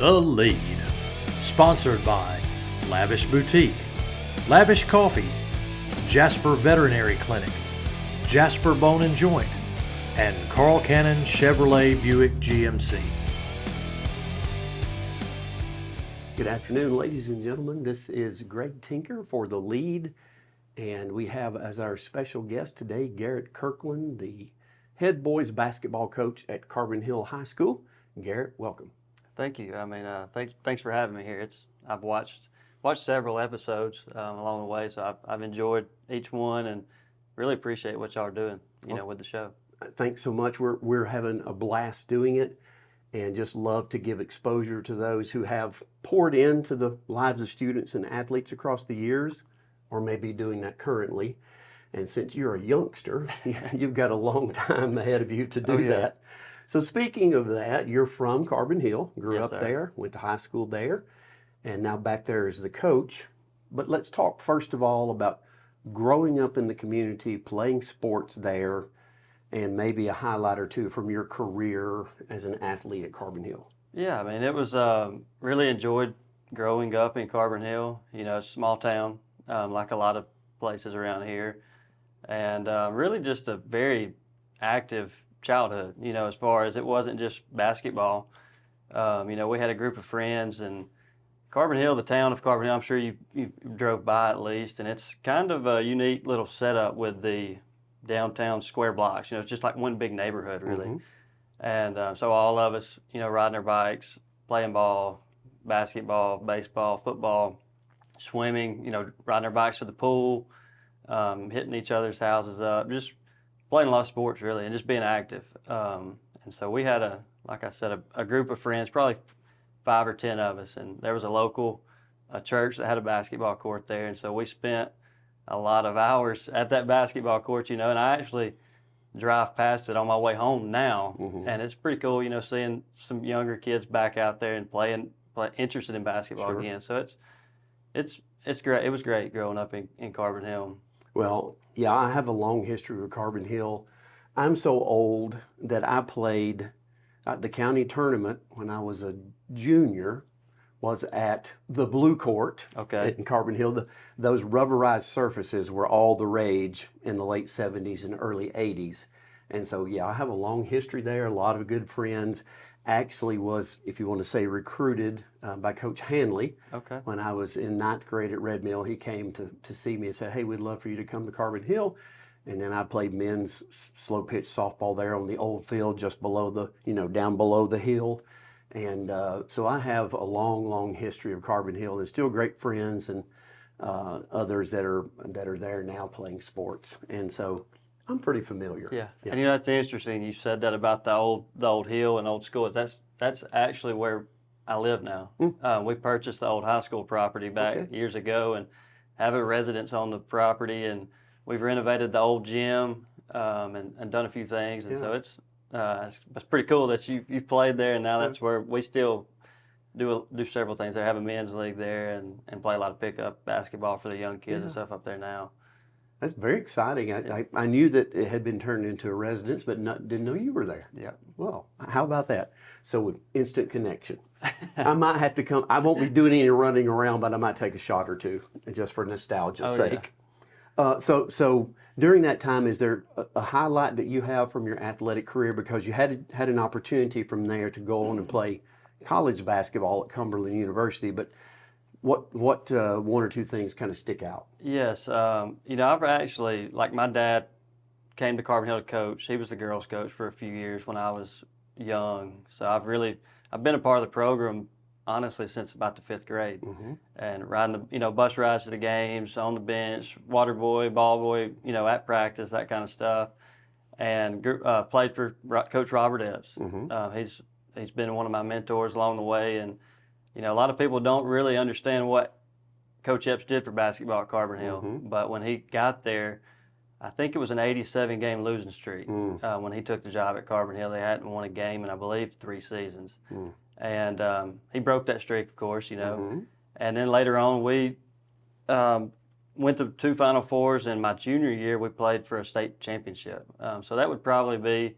The Lead. Sponsored by Lavish Boutique, Lavish Coffee, Jasper Veterinary Clinic, Jasper Bone and Joint, and Carl Cannon Chevrolet Buick GMC. Good afternoon, ladies and gentlemen. This is Greg Tinker for The Lead, and we have as our special guest today Garrett Kirkland, the head boys basketball coach at Carbon Hill High School. Garrett, welcome. Thank you. Thanks for having me here. I've watched several episodes along the way, so I've enjoyed each one and really appreciate what y'all are doing, with the show. Thanks so much. We're having a blast doing it, and just love to give exposure to those who have poured into the lives of students and athletes across the years, or maybe doing that currently. And since you're a youngster, you've got a long time ahead of you to do that. So speaking of that, you're from Carbon Hill, grew up there, went to high school there, and now back there as the coach. But let's talk first of all about growing up in the community, playing sports there, and maybe a highlight or two from your career as an athlete at Carbon Hill. Yeah, it was really enjoyed growing up in Carbon Hill. Small town, like a lot of places around here, and really just a very active childhood. As far as it wasn't just basketball. We had a group of friends, and Carbon Hill, the town of Carbon Hill, I'm sure you drove by at least, and it's kind of a unique little setup with the downtown square blocks. It's just like one big neighborhood, really. Mm-hmm. And so all of us, riding our bikes, playing ball, basketball, baseball, football, swimming, riding our bikes to the pool, hitting each other's houses up, just playing a lot of sports, really, and just being active. And so we had a group of friends, probably 5 or 10 of us, and there was a church that had a basketball court there, and so we spent a lot of hours at that basketball court, and I actually drive past it on my way home now, and it's pretty cool, seeing some younger kids back out there and playing interested in basketball again. So it's great. It was great growing up in Carbon Hill. Well, yeah, I have a long history with Carbon Hill. I'm so old that I played the county tournament when I was a junior. Was at the Blue Court in Carbon Hill. Those rubberized surfaces were all the rage in the late 70s and early 80s. And so, yeah, I have a long history there, a lot of good friends. Actually was, if you want to say, recruited by Coach Hanley. When I was in 9th grade at Red Mill, he came to see me and said, hey, we'd love for you to come to Carbon Hill. And then I played men's slow pitch softball there on the old field just below down below the hill. And so I have a long, long history of Carbon Hill. There's still great friends and others that are there now playing sports. And so I'm pretty familiar. Yeah. And it's interesting. You said that about the old hill and old school. That's actually where I live now. We purchased the old high school property back years ago and have a residence on the property. And we've renovated the old gym and done a few things. And so it's pretty cool that you've played there, and now that's where we still do several things. They have a men's league there and play a lot of pickup basketball for the young kids and stuff up there now. That's very exciting. I knew that it had been turned into a residence, but didn't know you were there. Yeah. Well, how about that? So with instant connection. I might have to come. I won't be doing any running around, but I might take a shot or two just for nostalgia's sake. Yeah. So during that time, is there a highlight that you have from your athletic career? Because you had an opportunity from there to go on and play college basketball at Cumberland University, but what one or two things kind of stick out? Yes, I've actually, like, my dad came to Carbon Hill to coach. He was the girls' coach for a few years when I was young. So I've been a part of the program honestly since about the 5th grade, and riding the bus rides to the games, on the bench, water boy, ball boy, at practice, that kind of stuff, and played for Coach Robert Epps. He's been one of my mentors along the way, and a lot of people don't really understand what Coach Epps did for basketball at Carbon Hill, but when he got there, I think it was an 87 game losing streak. When he took the job at Carbon Hill, they hadn't won a game in, I believe, 3 seasons. And he broke that streak, of course, And then later on, we went to 2 Final Fours. In my junior year, we played for a state championship. So that would probably be,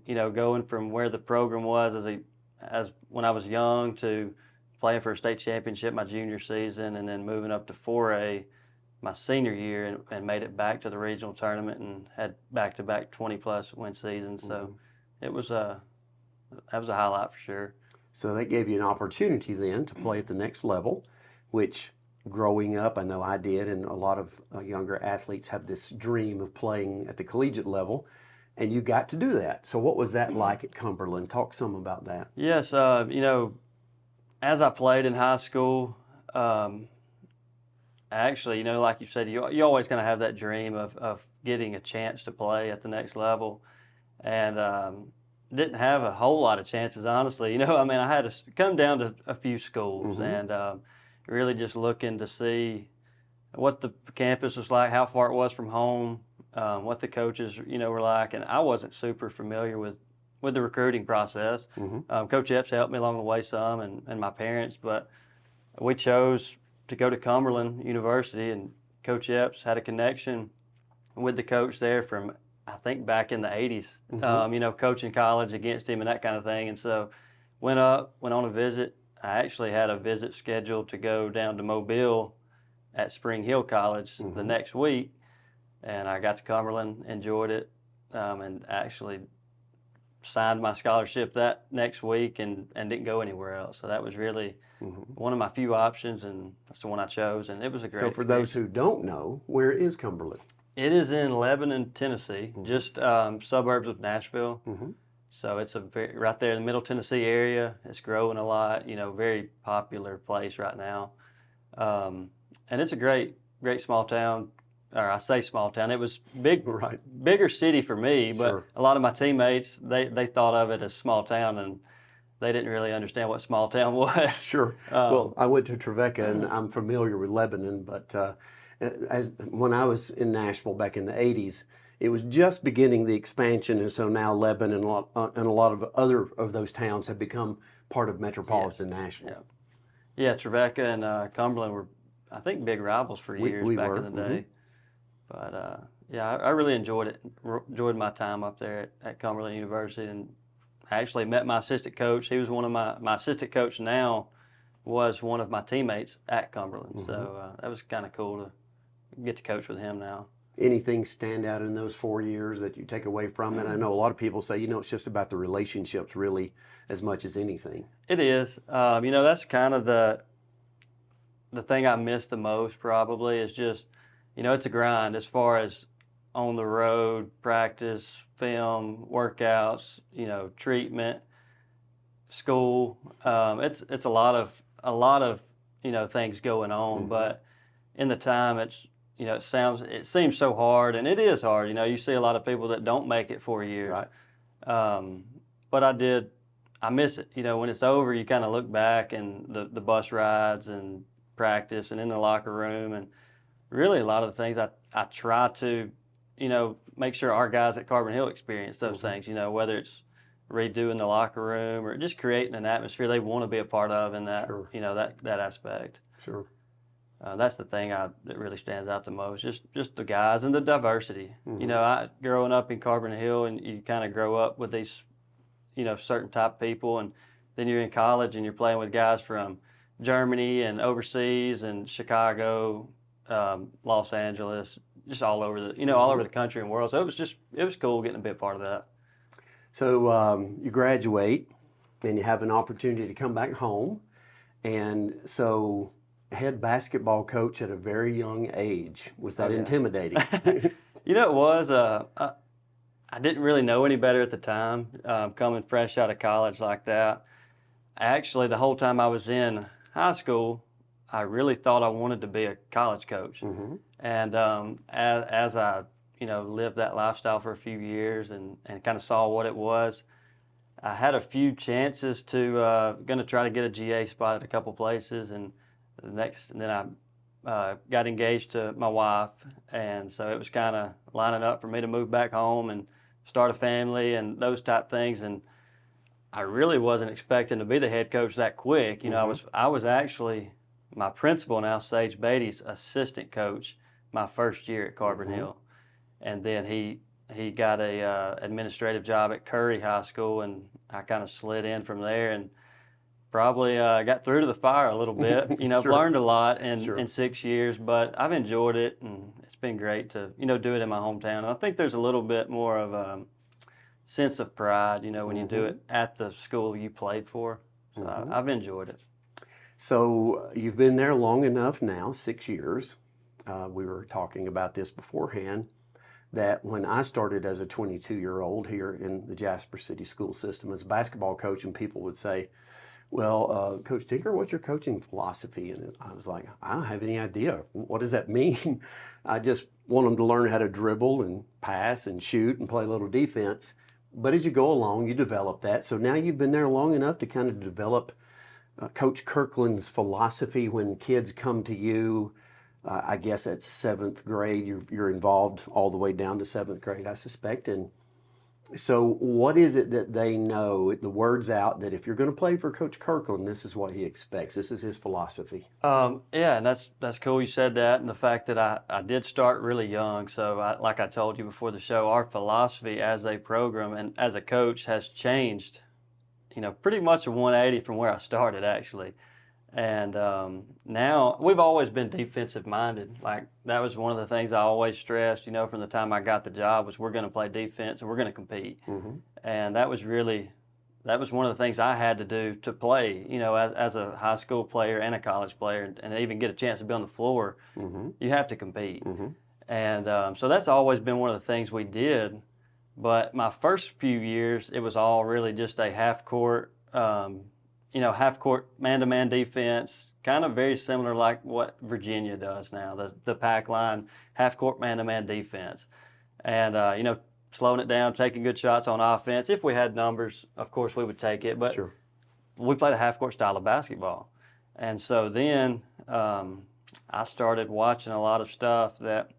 going from where the program was as when I was young to playing for a state championship my junior season, and then moving up to 4A my senior year, and made it back to the regional tournament and had back-to-back 20-plus win seasons. So it was that was a highlight for sure. So that gave you an opportunity then to play at the next level, which growing up, I know I did, and a lot of younger athletes have this dream of playing at the collegiate level, and you got to do that. So what was that like at Cumberland? Talk some about that. Yes, you know, as I played in high school, actually, you know, like you said, you always kind of have that dream of getting a chance to play at the next level, and didn't have a whole lot of chances, honestly. You know, I mean, I had to come down to a few schools, and really just looking to see what the campus was like, how far it was from home, what the coaches, you know, were like. And I wasn't super familiar with the recruiting process. Coach Epps helped me along the way some, and my parents, but we chose to go to Cumberland University, and Coach Epps had a connection with the coach there from, I think, back in the 80s, you know, coaching college against him and that kind of thing. And so went on a visit. I actually had a visit scheduled to go down to Mobile at Spring Hill College the next week, and I got to Cumberland, enjoyed it, and actually signed my scholarship that next week and didn't go anywhere else. So that was really one of my few options, and that's the one I chose, and it was a great So for those who don't know, where is Cumberland? It is in Lebanon, Tennessee, just suburbs of Nashville. So it's right there in the Middle Tennessee area. It's growing a lot, you know, very popular place right now. And it's a great small town, or I say small town. It was bigger city for me, but a lot of my teammates, they thought of it as small town, and they didn't really understand what small town was. Sure. Well, I went to Trevecca, and I'm familiar with Lebanon, but when I was in Nashville back in the 80s, it was just beginning the expansion, and so now Lebanon and a lot of other of those towns have become part of metropolitan Nashville. Yeah, Trevecca and Cumberland were, I think, big rivals for years back in the day. But yeah, I really enjoyed it. Enjoyed my time up there at Cumberland University, and I actually met my assistant coach. He was one of my assistant coach now was one of my teammates at Cumberland. So that was kind of cool to get to coach with him now. Anything stand out in those 4 years that you take away from it? I know a lot of people say, you know, it's just about the relationships really as much as anything. It is. You know, that's kind of the thing I miss the most probably is just, you know, it's a grind as far as on the road, practice, film, workouts, you know, treatment, school. It's a lot of, you know, things going on, but in the time it's, you know, it seems so hard, and it is hard. You know, you see a lot of people that don't make it 4 years. But I miss it. You know, when it's over, you kind of look back and the bus rides and practice and in the locker room, and really a lot of the things I try to, you know, make sure our guys at Carbon Hill experience those things, you know, whether it's redoing the locker room or just creating an atmosphere they want to be a part of in that, you know, that aspect. Sure. That's the thing that really stands out the most, just the guys and the diversity. You know, growing up in Carbon Hill, and you kind of grow up with these, you know, certain type of people, and then you're in college and you're playing with guys from Germany and overseas and Chicago, Los Angeles, just all over the country and world. So it was cool getting to be a part of that. So you graduate and you have an opportunity to come back home, and so head basketball coach at a very young age. Was that intimidating? You know, it was. I didn't really know any better at the time, coming fresh out of college like that. Actually, the whole time I was in high school, I really thought I wanted to be a college coach. And as I, you know, lived that lifestyle for a few years and kind of saw what it was, I had a few chances to going to try to get a GA spot at a couple places, and then I got engaged to my wife, and so it was kind of lining up for me to move back home and start a family and those type things. And I really wasn't expecting to be the head coach that quick. You know, I was actually my principal now, Sage Beatty's assistant coach, my first year at Carbon Hill, and then he he got a administrative job at Curry High School, and I kind of slid in from there and probably got through to the fire a little bit. You know, I've Sure. learned a lot Sure. in 6 years, but I've enjoyed it, and it's been great to, you know, do it in my hometown. And I think there's a little bit more of a sense of pride, you know, when you do it at the school you played for. So I've enjoyed it. So you've been there long enough now, 6 years. We were talking about this beforehand, that when I started as a 22-year-old here in the Jasper City school system as a basketball coach, and people would say, well, Coach Tinker, what's your coaching philosophy? And I was like, I don't have any idea. What does that mean? I just want them to learn how to dribble and pass and shoot and play a little defense. But as you go along, you develop that. So now you've been there long enough to kind of develop Coach Kirkland's philosophy when kids come to you. I guess at 7th grade, you're involved all the way down to 7th grade, I suspect. And so what is it that they know, the word's out, that if you're going to play for Coach Kirkland, this is what he expects, this is his philosophy? Yeah, and that's cool you said that, and the fact that I did start really young. So like I told you before the show, our philosophy as a program and as a coach has changed, you know, pretty much a 180 from where I started, actually. And now we've always been defensive minded. Like, that was one of the things I always stressed, you know, from the time I got the job, was we're going to play defense and we're going to compete. And that was one of the things I had to do to play, you know, as a high school player and a college player, and even get a chance to be on the floor. You have to compete. And so that's always been one of the things we did. But my first few years, it was all really just a half-court, half-court man-to-man defense, kind of very similar like what Virginia does now, the pack line, half-court man-to-man defense. And, slowing it down, taking good shots on offense. If we had numbers, of course, we would take it. But we played a half-court style of basketball. And so then I started watching a lot of stuff that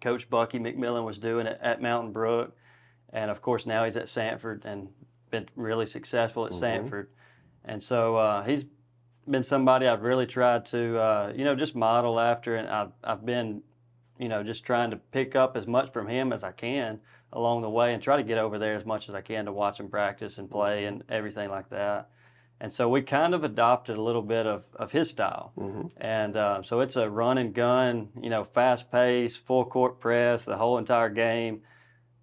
Coach Bucky McMillan was doing at Mountain Brook. And, of course, now he's at Sanford and been really successful at Sanford. And so he's been somebody I've really tried to, just model after. And I've been, just trying to pick up as much from him as I can along the way, and try to get over there as much as I can to watch him practice and play and everything like that. And so we kind of adopted a little bit of his style. And so it's a run and gun, fast pace, full court press, the whole entire game,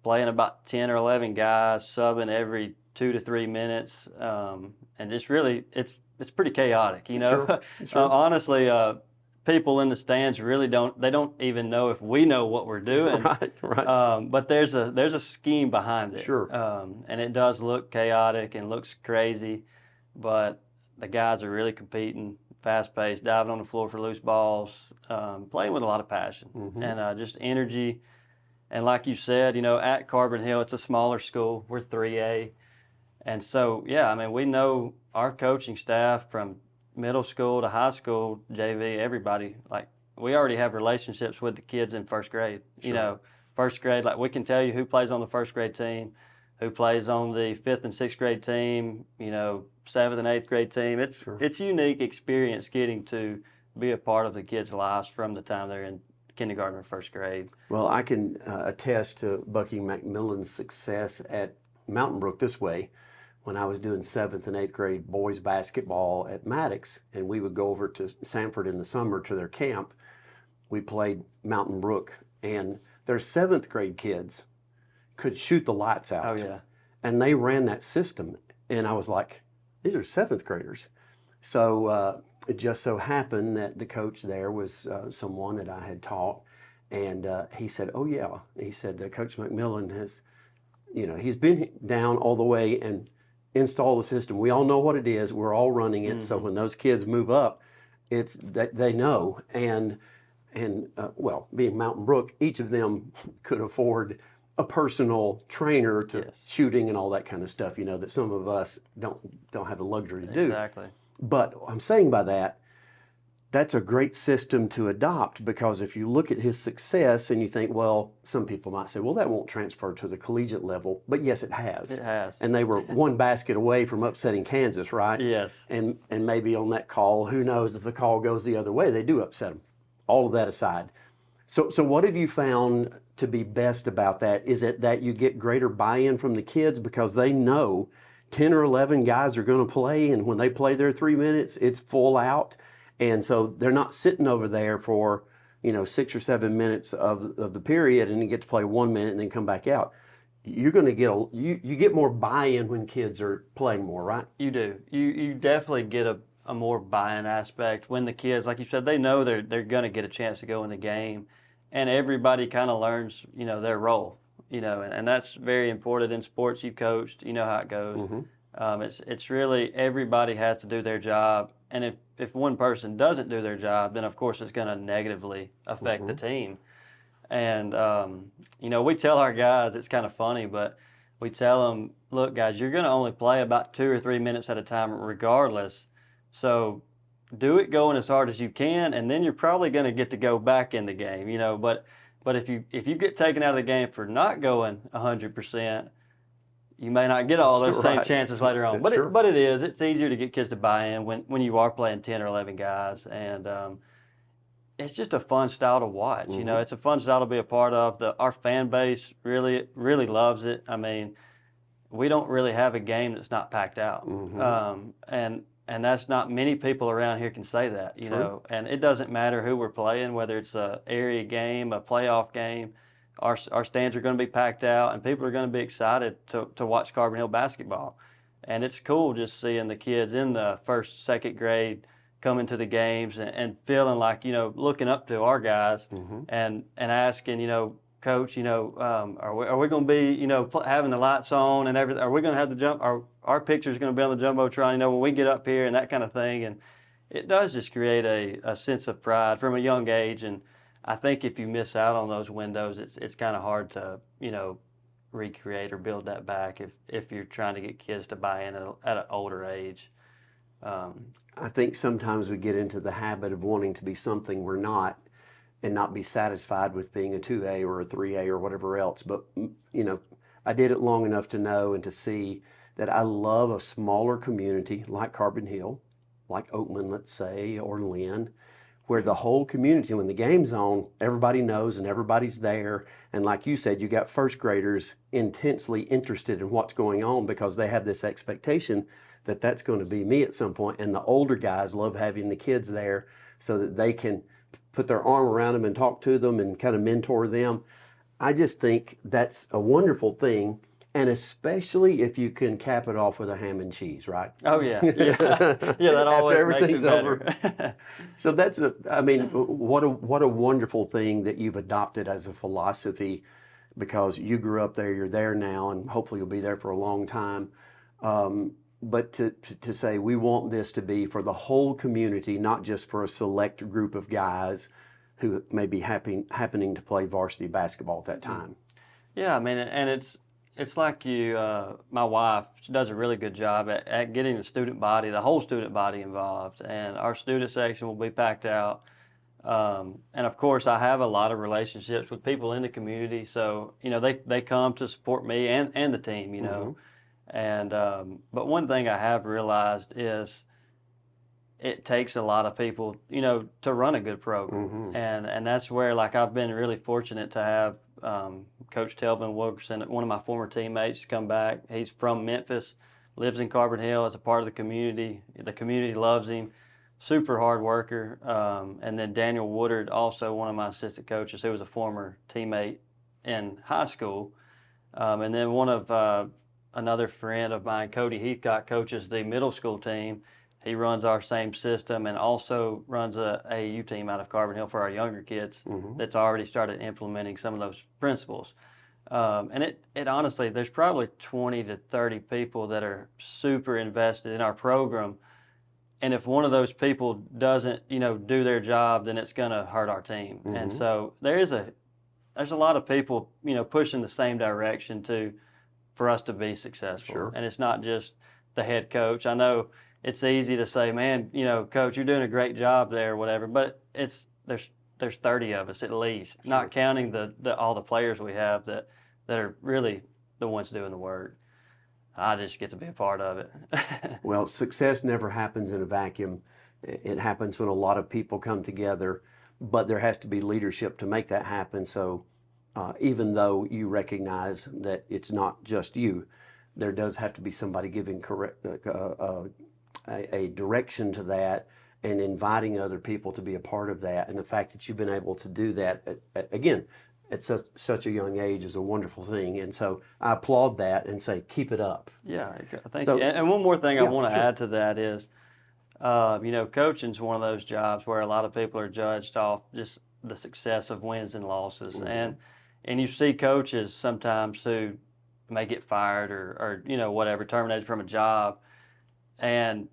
playing about 10 or 11 guys, subbing every 2 to 3 minutes. And it's really, it's pretty chaotic, Honestly, people in the stands really don't even know if we know what we're doing. Right. But there's a scheme behind it. And it does look chaotic and looks crazy, but the guys are really competing, fast-paced, diving on the floor for loose balls, playing with a lot of passion and just energy. And like you said, at Carbon Hill, it's a smaller school. We're 3A. And so, we know our coaching staff from middle school to high school, JV, everybody, like, we already have relationships with the kids in first grade. First grade, like, we can tell you who plays on the first grade team, who plays on the 5th and 6th grade team, 7th and 8th grade team. It's unique experience getting to be a part of the kids' lives from the time they're in kindergarten or first grade. Well, I can attest to Bucky McMillan's success at Mountain Brook this way. When I was doing 7th and 8th grade boys basketball at Maddox, and we would go over to Sanford in the summer to their camp, we played Mountain Brook, and their 7th grade kids could shoot the lights out. Oh, yeah. And they ran that system, and I was like, these are 7th graders. So it just so happened that the coach there was someone that I had taught, and he said, oh yeah, he said, Coach McMillan has, he's been down all the way and install the system. We all know what it is. We're all running it. So when those kids move up, it's that they know. And being Mountain Brook, each of them could afford a personal trainer to shooting and all that kind of stuff, that some of us don't have the luxury to do. Exactly. But I'm saying by that, that's a great system to adopt, because if you look at his success and you think, well, some people might say, well, that won't transfer to the collegiate level. But yes, it has. It has. And they were one basket away from upsetting Kansas, right? Yes. And maybe on that call, who knows if the call goes the other way, they do upset them. All of that aside. So what have you found to be best about that? Is it that you get greater buy-in from the kids because they know 10 or 11 guys are going to play, and when they play their 3 minutes, it's full out, and so they're not sitting over there for 6 or 7 minutes of the period, and you get to play 1 minute and then come back out. You're going to get you get more buy-in when kids are playing more, right? You do. You definitely get a more buy-in aspect when the kids, like you said, they know they're going to get a chance to go in the game, and everybody kind of learns their role, and that's very important in sports. You've coached, you know how it goes. Mm-hmm. It's really everybody has to do their job, and if one person doesn't do their job, then of course it's going to negatively affect the team. And, we tell our guys, it's kind of funny, but we tell them, look, guys, you're going to only play about 2 or 3 minutes at a time regardless. So do it going as hard as you can, and then you're probably going to get to go back in the game, But if you get taken out of the game for not going 100%, you may not get all those same chances later on. But it's easier to get kids to buy in when you are playing 10 or 11 guys. And it's just a fun style to watch. Mm-hmm. It's a fun style to be a part of. Our fan base really, really loves it. I mean, we don't really have a game that's not packed out. Mm-hmm. And that's not many people around here can say that, True. And it doesn't matter who we're playing, whether it's an area game, a playoff game, our stands are going to be packed out, and people are going to be excited to watch Carbon Hill basketball. And it's cool just seeing the kids in the first, second grade coming to the games and feeling like, looking up to our guys Mm-hmm. and asking, Coach, are we going to be, having the lights on and everything? Are we going to have the jump? Our picture's going to be on the Jumbotron, when we get up here and that kind of thing. And it does just create a sense of pride from a young age. And I think if you miss out on those windows, it's kind of hard to, recreate or build that back if you're trying to get kids to buy in at an older age. I think sometimes we get into the habit of wanting to be something we're not, and not be satisfied with being a 2A or a 3A or whatever else. But, I did it long enough to know and to see that I love a smaller community like Carbon Hill, like Oakland, let's say, or Lynn, where the whole community, when the game's on, everybody knows and everybody's there. And like you said, you got first graders intensely interested in what's going on because they have this expectation that that's going to be me at some point. And the older guys love having the kids there so that they can put their arm around them and talk to them and kind of mentor them. I just think that's a wonderful thing, and especially if you can cap it off with a ham and cheese, right? Oh yeah, yeah, that always After everything's makes it better. over. So what a wonderful thing that you've adopted as a philosophy, because you grew up there, you're there now, and hopefully you'll be there for a long time. But to say we want this to be for the whole community, not just for a select group of guys who may be happening to play varsity basketball at that time. Yeah, I mean, and it's like my wife, she does a really good job at getting the whole student body involved, and our student section will be packed out. And of course, I have a lot of relationships with people in the community, so they come to support me and the team, Mm-hmm. And but one thing I have realized is it takes a lot of people, to run a good program. Mm-hmm. And that's where, like, I've been really fortunate to have Coach Telvin Wilkerson, one of my former teammates, come back. He's from Memphis, lives in Carbon Hill as a part of the community. The community loves him, super hard worker. And then Daniel Woodard, also one of my assistant coaches, who was a former teammate in high school. And then another friend of mine, Cody Heathcott, coaches the middle school team. He runs our same system and also runs a AAU team out of Carbon Hill for our younger kids. Mm-hmm. That's already started implementing some of those principles. And it honestly, there's probably 20 to 30 people that are super invested in our program. And if one of those people doesn't, do their job, then it's going to hurt our team. Mm-hmm. And so there's a lot of people, pushing the same direction for us to be successful. Sure. And it's not just the head coach. I know it's easy to say, man, Coach, you're doing a great job there or whatever, but there's 30 of us at least, Sure. not counting all the players we have that are really the ones doing the work. I just get to be a part of it. Well, success never happens in a vacuum. It happens when a lot of people come together. but there has to be leadership to make that happen. So even though you recognize that it's not just you, there does have to be somebody giving a direction to that and inviting other people to be a part of that. And the fact that you've been able to do that, again, at such a young age is a wonderful thing. And so I applaud that and say, keep it up. Yeah, thank you. And one more thing I want to add to that is, coaching is one of those jobs where a lot of people are judged off just the success of wins and losses. Mm-hmm. And you see coaches sometimes who may get fired or whatever, terminated from a job, and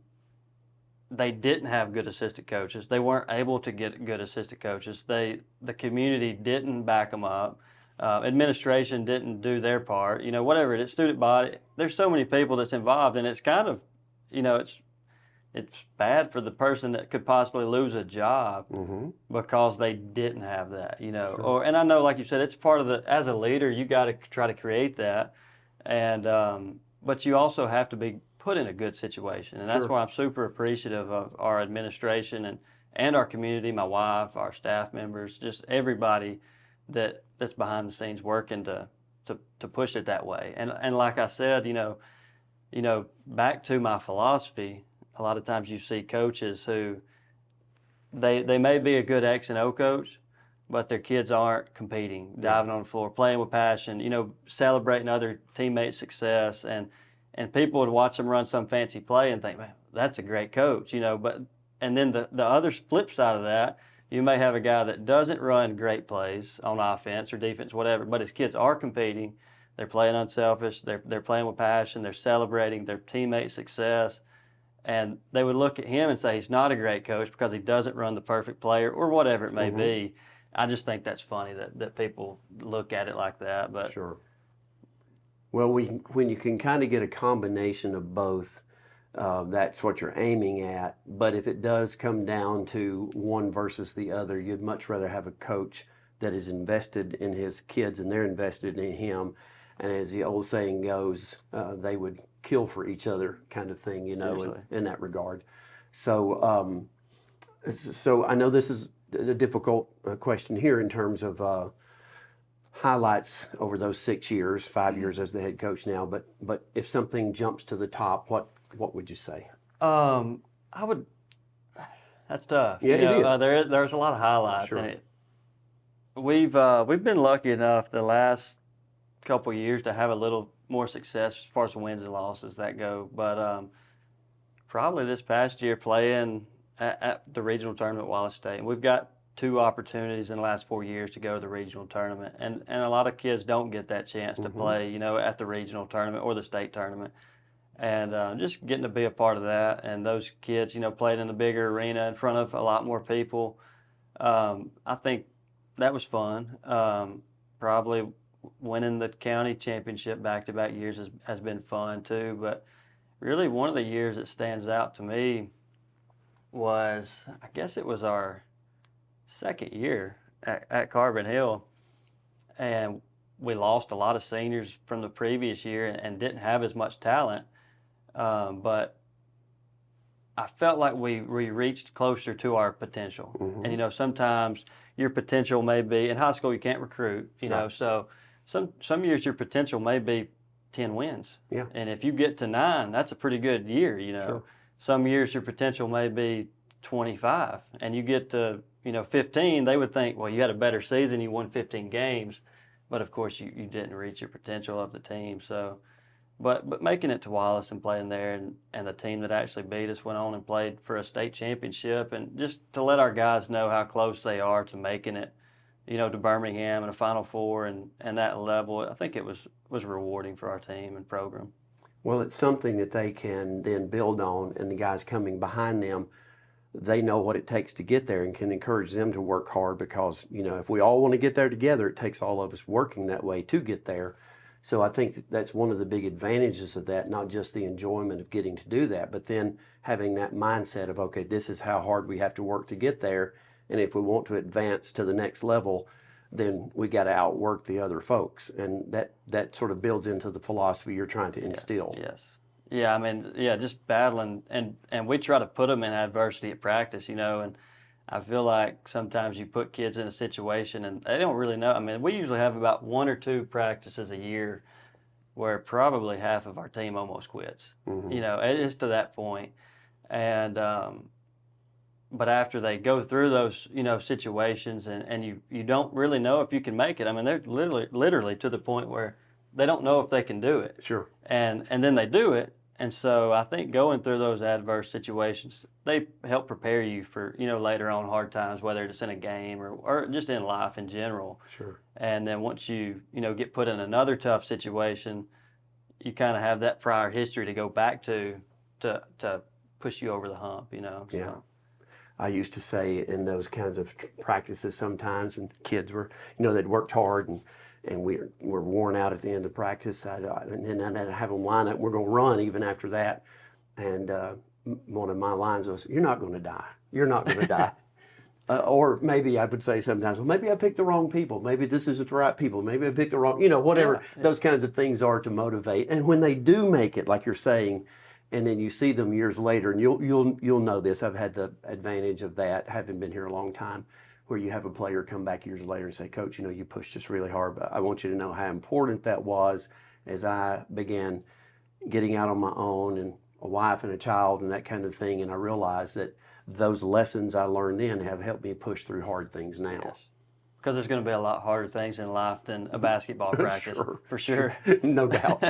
they didn't have good assistant coaches. They weren't able to get good assistant coaches. The community didn't back them up. Administration didn't do their part. Whatever it is, student body. There's so many people that's involved, and it's kind of, it's bad for the person that could possibly lose a job mm-hmm. because they didn't have that. Sure. And I know, like you said, it's part of as a leader, you got to try to create that, and but you also have to be put in a good situation. And that's why I'm super appreciative of our administration and our community, my wife, our staff members, just everybody that's behind the scenes working to push it that way. And like I said, back to my philosophy, a lot of times you see coaches who they may be a good X and O coach, but their kids aren't competing, diving on the floor, playing with passion, celebrating other teammates' success, and people would watch them run some fancy play and think, man, that's a great coach, and then the other flip side of that, you may have a guy that doesn't run great plays on offense or defense, whatever, but his kids are competing. They're playing unselfish. They're playing with passion. They're celebrating their teammates' success. And they would look at him and say he's not a great coach because he doesn't run the perfect play or whatever it may mm-hmm. be. I just think that's funny that people look at it like that. But sure. Well, when you can kind of get a combination of both, that's what you're aiming at. But if it does come down to one versus the other, you'd much rather have a coach that is invested in his kids and they're invested in him. And as the old saying goes, they would kill for each other kind of thing, in that regard. So, so I know this is a difficult question here in terms of highlights over those 6 years, 5 years as the head coach now. But if something jumps to the top, what would you say? I would. That's tough. Yeah, it is. There's a lot of highlights sure. in it. We've been lucky enough the last couple of years to have a little more success as far as the wins and losses that go. But probably this past year playing at the regional tournament at Wallace State, and we've got 2 opportunities in the last 4 years to go to the regional tournament, and a lot of kids don't get that chance to mm-hmm. play, at the regional tournament or the state tournament, and just getting to be a part of that, and those kids, played in the bigger arena in front of a lot more people. I think that was fun. Probably winning the county championship back-to-back years has been fun too, but really one of the years that stands out to me was, I guess it was our second year at Carbon Hill, and we lost a lot of seniors from the previous year and didn't have as much talent, but I felt like we reached closer to our potential. Mm-hmm. And sometimes your potential may be, in high school you can't recruit, right. So some years your potential may be 10 wins. Yeah. And if you get to 9, that's a pretty good year, Sure. Some years your potential may be 25, and you get to 15, they would think, well, you had a better season, you won 15 games, but of course you didn't reach your potential of the team. So, but making it to Wallace and playing there, and the team that actually beat us went on and played for a state championship, and just to let our guys know how close they are to making it, to Birmingham and a Final Four and that level, I think it was rewarding for our team and program. Well, it's something that they can then build on, and the guys coming behind them, they know what it takes to get there and can encourage them to work hard because, if we all want to get there together, it takes all of us working that way to get there. So I think that's one of the big advantages of that, not just the enjoyment of getting to do that, but then having that mindset of, okay, this is how hard we have to work to get there. And if we want to advance to the next level, then we got to outwork the other folks. And that sort of builds into the philosophy you're trying to instill. Yes. Yeah, just battling, and we try to put them in adversity at practice, and I feel like sometimes you put kids in a situation and they don't really know. I mean, we usually have about 1 or 2 practices a year where probably half of our team almost quits. You know, it's to that point. And but after they go through those, you know, situations and you don't really know if you can make it. I mean, they're literally to the point where they don't know if they can do it. Sure. And then they do it. And so I think going through those adverse situations, they help prepare you for, you know, later on hard times, whether it's in a game or just in life in general. Sure. And then once you know, get put in another tough situation, you kind of have that prior history to go back to push you over the hump, you know. Yeah. So. I used to say in those kinds of practices sometimes, and kids were, you know, they'd worked hard and we were worn out at the end of practice. And then I'd have them line up. We're going to run even after that. And one of my lines was, "You're not going to die. You're not going to die." Or maybe I would say sometimes, "Well, maybe I picked the wrong people. Maybe this isn't the right people. Maybe I picked the wrong," you know, whatever those kinds of things are to motivate. And when they do make it, like you're saying, and then you see them years later, and you'll know this. I've had the advantage of that, having been here a long time, where you have a player come back years later and say, "Coach, you know, you pushed us really hard, but I want you to know how important that was as I began getting out on my own and a wife and a child and that kind of thing. And I realized that those lessons I learned then have helped me push through hard things now." Yes. Because there's going to be a lot harder things in life than a basketball practice, Sure, for sure. No doubt,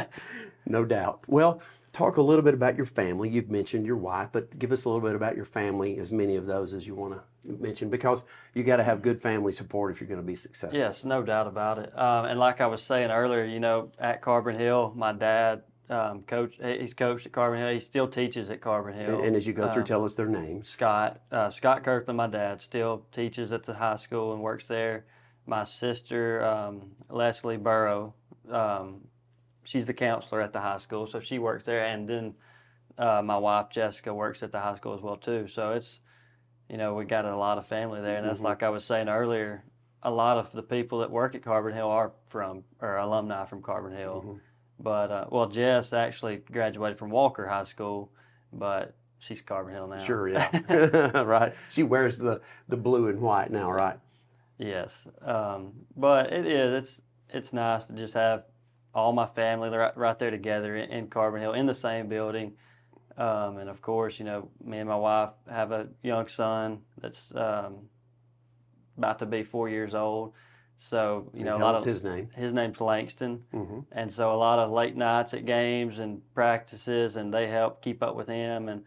no doubt. Well, talk a little bit about your family. You've mentioned your wife, but give us a little bit about your family, as many of those as you want to mention, because you got to have good family support if you're going to be successful. Yes, no doubt about it. And like I was saying earlier, you know, at Carbon Hill, my dad, he's coached at Carbon Hill. He still teaches at Carbon Hill. And as you go through, tell us their names. Scott Kirkland, my dad, still teaches at the high school and works there. My sister, Leslie Burrow, she's the counselor at the high school, so she works there. And then my wife, Jessica, works at the high school as well, too. So it's, you know, we got a lot of family there. And that's like I was saying earlier, a lot of the people that work at Carbon Hill are alumni from Carbon Hill. But, well, Jess actually graduated from Walker High School, but she's Carbon Hill now. Sure, yeah. Right. She wears the blue and white now, right? Yes. But it's nice to just have all my family right there together in Carbon Hill in the same building. And of course, you know, me and my wife have a young son that's about to be 4 years old. So, you know, a lot of his name. His name's Langston. And so a lot of late nights at games and practices, and they help keep up with him. And,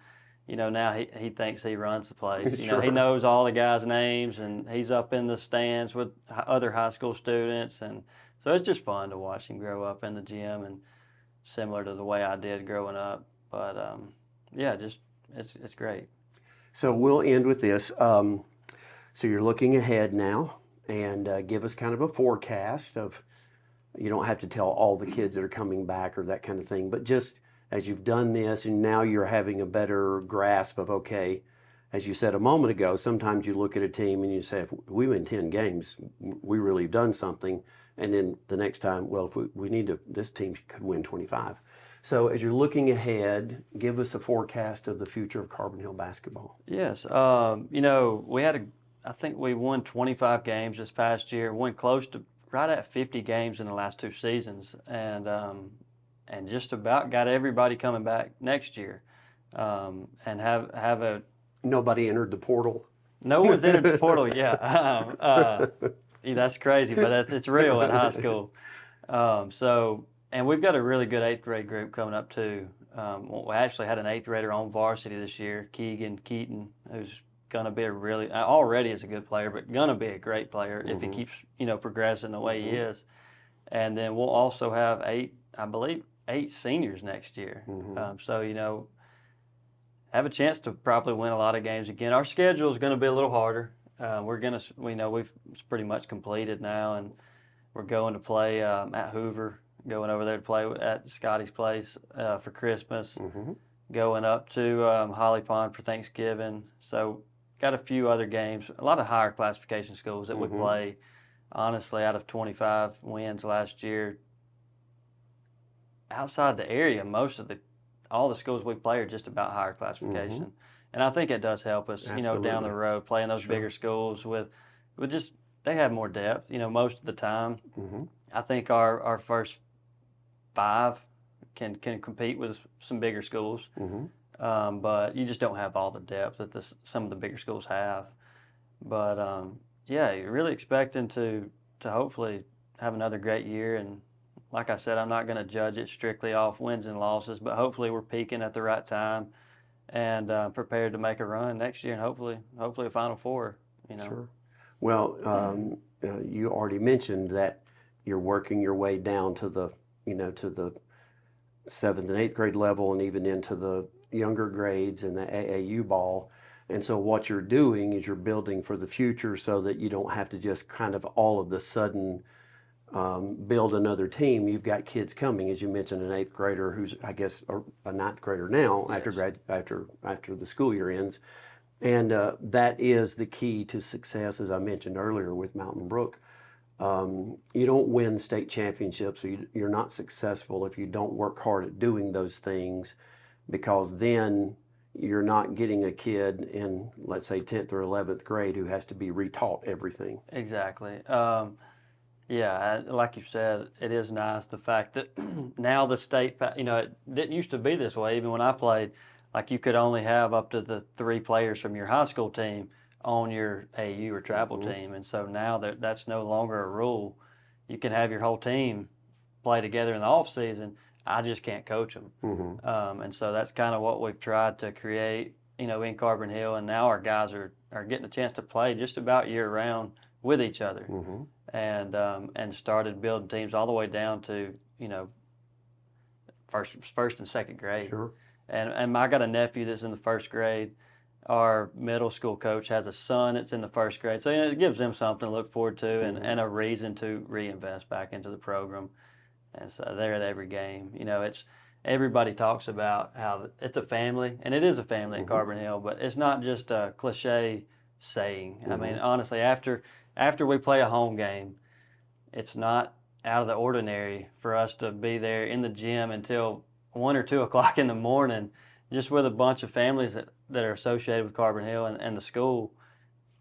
you know, now he thinks he runs the place. You know, he knows all the guys' names, and he's up in the stands with other high school students. And so it's just fun to watch him grow up in the gym, and similar to the way I did growing up. But, yeah, just it's great. So we'll end with this. So you're looking ahead now, and give us kind of a forecast of, you don't have to tell all the kids that are coming back or that kind of thing, but just as you've done this and now you're having a better grasp of, okay, as you said a moment ago, sometimes you look at a team and you say, if we win 10 games, we really have done something. And then the next time, well, if we need to, this team could win 25. So as you're looking ahead, give us a forecast of the future of Carbon Hill basketball. Yes. You know, I think we won 25 games this past year, won close to right at 50 games in the last 2 seasons, and just about got everybody coming back next year, and have a. Nobody entered the portal. No one's entered the portal yet. That's crazy, but it's real at high school. So, and we've got a really good 8th grade group coming up too. We actually had an 8th grader on varsity this year, Keegan Keaton, who's going to be already is a good player, but going to be a great player if he keeps, you know, progressing the way he is. And then we'll also have 8 seniors next year. So, you know, have a chance to probably win a lot of games again. Our schedule is going to be a little harder. We know it's pretty much completed now, and we're going to play at Hoover, going over there to play at Scotty's place for Christmas, going up to Holly Pond for Thanksgiving. So got a few other games, a lot of higher classification schools that we play. Honestly, out of 25 wins last year, outside the area, all the schools we play are just about higher classification. And I think it does help us, you know, down the Absolutely. road, playing those Sure. bigger schools with just, they have more depth, you know, most of the time. Hmm. I think our first five can compete with some bigger schools, Hmm. but you just don't have all the depth that some of the bigger schools have. But yeah, you're really expecting to hopefully have another great year. And like I said, I'm not going to judge it strictly off wins and losses, but hopefully we're peaking at the right time and prepared to make a run next year, and hopefully a Final Four. You know. Sure. Well, you already mentioned that you're working your way down to the, to the 7th and 8th grade level, and even into the younger grades and the AAU ball. And so what you're doing is you're building for the future so that you don't have to just kind of all of the sudden build another team. You've got kids coming, as you mentioned, an 8th grader who's, I guess, a 9th grader now. Yes. after the school year ends. And that is the key to success, as I mentioned earlier with Mountain Brook. You don't win state championships, or you're not successful if you don't work hard at doing those things, because then you're not getting a kid in, let's say, 10th or 11th grade who has to be retaught everything. Exactly. Yeah, like you said, it is nice the fact that now the state, you know, it didn't used to be this way. Even when I played, like you could only have up to the 3 players from your high school team on your AU or travel team. And so now that's no longer a rule. You can have your whole team play together in the off season. I just can't coach them. And so that's kind of what we've tried to create, you know, in Carbon Hill. And now our guys are getting a chance to play just about year round with each other. And started building teams all the way down to, you know, first and second grade. Sure. And I got a nephew that's in the first grade. Our middle school coach has a son that's in the first grade. So, you know, it gives them something to look forward to and a reason to reinvest back into the program. And so they're at every game. You know, everybody talks about how it's a family, and it is a family in Carbon Hill, but it's not just a cliche saying. I mean, honestly, after we play a home game, it's not out of the ordinary for us to be there in the gym until 1 or 2 o'clock in the morning, just with a bunch of families that are associated with Carbon Hill and the school.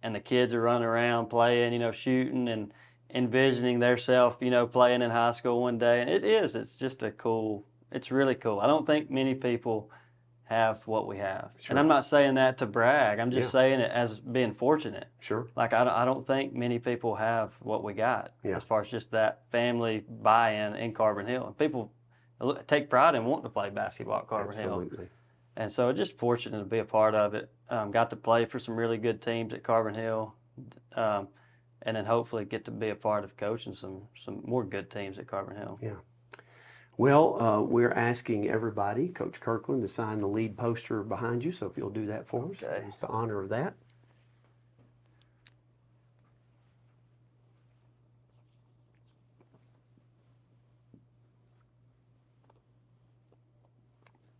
And the kids are running around playing, you know, shooting and envisioning theirself, you know, playing in high school one day. And it's just it's really cool. I don't think many people have what we have. Sure. And I'm not saying that to brag. I'm just saying it as being fortunate. Sure. Like, I don't think many people have what we got as far as just that family buy-in in Carbon Hill. And people take pride in wanting to play basketball at Carbon Hill. Absolutely. And so just fortunate to be a part of it. Got to play for some really good teams at Carbon Hill. And then hopefully get to be a part of coaching some more good teams at Carbon Hill. Yeah. Well, we're asking everybody, Coach Kirkland, to sign the lead poster behind you. So if you'll do that for us, it's the honor of that.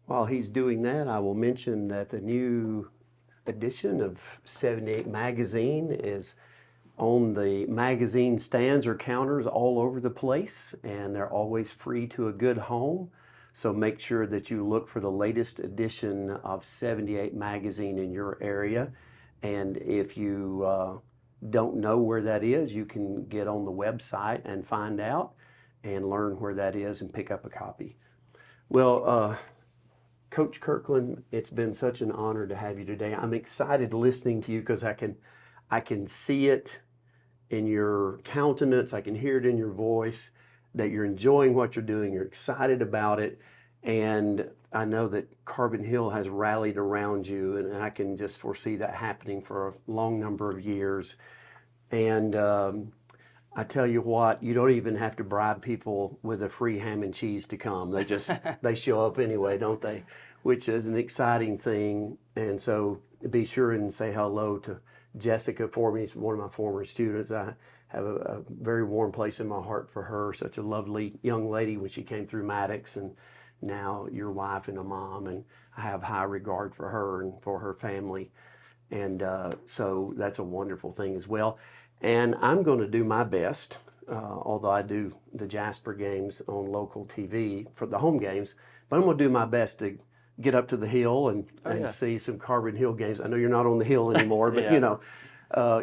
While he's doing that, I will mention that the new edition of 78 Magazine is on the magazine stands or counters all over the place, and they're always free to a good home. So make sure that you look for the latest edition of 78 Magazine in your area. And if you don't know where that is, you can get on the website and find out and learn where that is and pick up a copy. Well, Coach Kirkland, it's been such an honor to have you today. I'm excited listening to you because I can see it in your countenance, I can hear it in your voice, that you're enjoying what you're doing, you're excited about it, and I know that Carbon Hill has rallied around you, and I can just foresee that happening for a long number of years. And I tell you what, you don't even have to bribe people with a free ham and cheese to come. They show up anyway, don't they? Which is an exciting thing. And so be sure and say hello to Jessica for me. She's one of my former students. I have a very warm place in my heart for her. Such a lovely young lady when she came through Maddox, and now your wife and a mom. And I have high regard for her and for her family. And so that's a wonderful thing as well. And I'm going to do my best, although I do the Jasper games on local TV for the home games, but I'm going to do my best to get up to the hill and yeah. see some Carbon Hill games. I know you're not on the hill anymore, but Yeah. you know,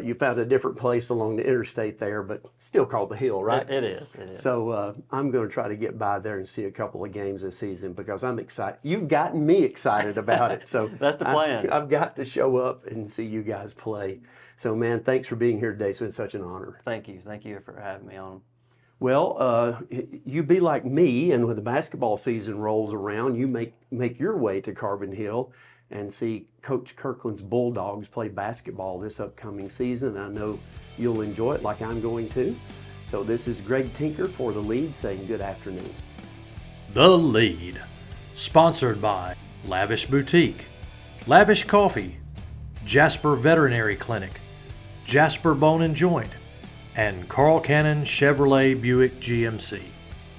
you found a different place along the interstate there, but still called the hill, right? It is. It is. So I'm going to try to get by there and see a couple of games this season because I'm excited. You've gotten me excited about it. So That's the plan. I've got to show up and see you guys play. So man, thanks for being here today. It's been such an honor. Thank you. Thank you for having me on. Well, you be like me, and when the basketball season rolls around, you make your way to Carbon Hill and see Coach Kirkland's Bulldogs play basketball this upcoming season. I know you'll enjoy it like I'm going to. So this is Greg Tinker for The Lead saying good afternoon. The Lead, sponsored by Lavish Boutique, Lavish Coffee, Jasper Veterinary Clinic, Jasper Bone and Joint, and Carl Cannon Chevrolet Buick GMC.